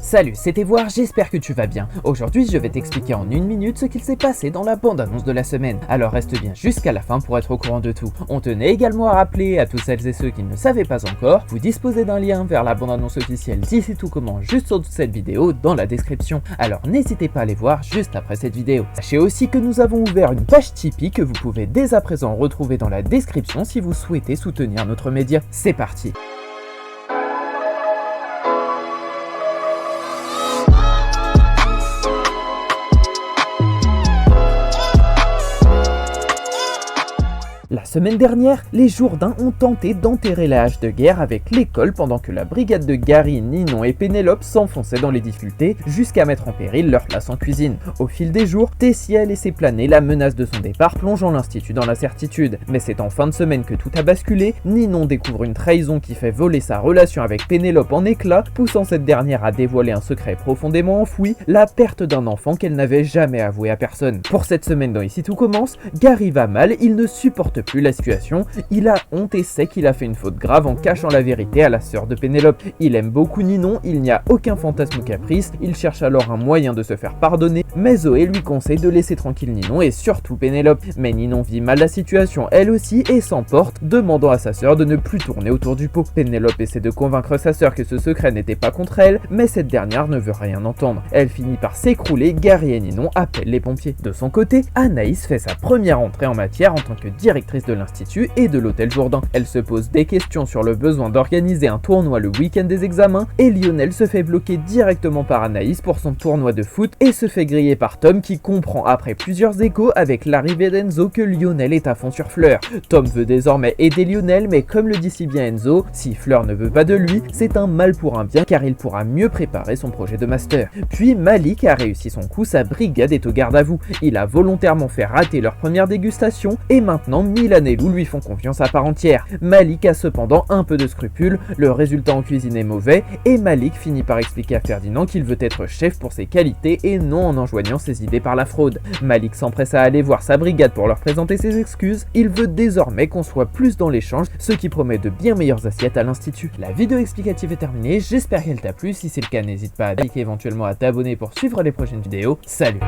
Salut, c'était Voir, j'espère que tu vas bien. Aujourd'hui, je vais t'expliquer en une minute ce qu'il s'est passé dans la bande-annonce de la semaine. Alors reste bien jusqu'à la fin pour être au courant de tout. On tenait également à rappeler à toutes celles et ceux qui ne le savaient pas encore, vous disposez d'un lien vers la bande-annonce officielle d'Ici Tout Commence juste sous cette vidéo dans la description. Alors n'hésitez pas à aller voir juste après cette vidéo. Sachez aussi que nous avons ouvert une page Tipeee que vous pouvez dès à présent retrouver dans la description si vous souhaitez soutenir notre média. C'est parti. La semaine dernière, les Jourdain ont tenté d'enterrer la hache de guerre avec l'école pendant que la brigade de Gary, Ninon et Pénélope s'enfonçaient dans les difficultés jusqu'à mettre en péril leur place en cuisine. Au fil des jours, Tessie a laissé planer la menace de son départ, plongeant l'institut dans l'incertitude. Mais c'est en fin de semaine que tout a basculé. Ninon découvre une trahison qui fait voler sa relation avec Pénélope en éclats, poussant cette dernière à dévoiler un secret profondément enfoui, la perte d'un enfant qu'elle n'avait jamais avoué à personne. Pour cette semaine dans Ici Tout Commence, Gary va mal, il ne supporte plus la situation, il a honte et sait qu'il a fait une faute grave en cachant la vérité à la sœur de Pénélope. Il aime beaucoup Ninon, il n'y a aucun fantasme ou caprice, il cherche alors un moyen de se faire pardonner, mais Zoé lui conseille de laisser tranquille Ninon et surtout Pénélope. Mais Ninon vit mal la situation elle aussi et s'emporte, demandant à sa sœur de ne plus tourner autour du pot. Pénélope essaie de convaincre sa sœur que ce secret n'était pas contre elle, mais cette dernière ne veut rien entendre. Elle finit par s'écrouler, Gary et Ninon appellent les pompiers. De son côté, Anaïs fait sa première entrée en matière en tant que directrice de l'institut et de l'hôtel Jourdain. Elle se pose des questions sur le besoin d'organiser un tournoi le week-end des examens et Lionel se fait bloquer directement par Anaïs pour son tournoi de foot et se fait griller par Tom qui comprend après plusieurs échos avec l'arrivée d'Enzo que Lionel est à fond sur Fleur. Tom veut désormais aider Lionel mais comme le dit si bien Enzo, si Fleur ne veut pas de lui, c'est un mal pour un bien car il pourra mieux préparer son projet de master. Puis Malik a réussi son coup, sa brigade est au garde à vous. Il a volontairement fait rater leur première dégustation et maintenant Milan et Lou lui font confiance à part entière. Malik a cependant un peu de scrupules, le résultat en cuisine est mauvais et Malik finit par expliquer à Ferdinand qu'il veut être chef pour ses qualités et non en enjoignant ses idées par la fraude. Malik s'empresse à aller voir sa brigade pour leur présenter ses excuses, il veut désormais qu'on soit plus dans l'échange, ce qui promet de bien meilleures assiettes à l'institut. La vidéo explicative est terminée, j'espère qu'elle t'a plu, si c'est le cas n'hésite pas à liker éventuellement à t'abonner pour suivre les prochaines vidéos, salut.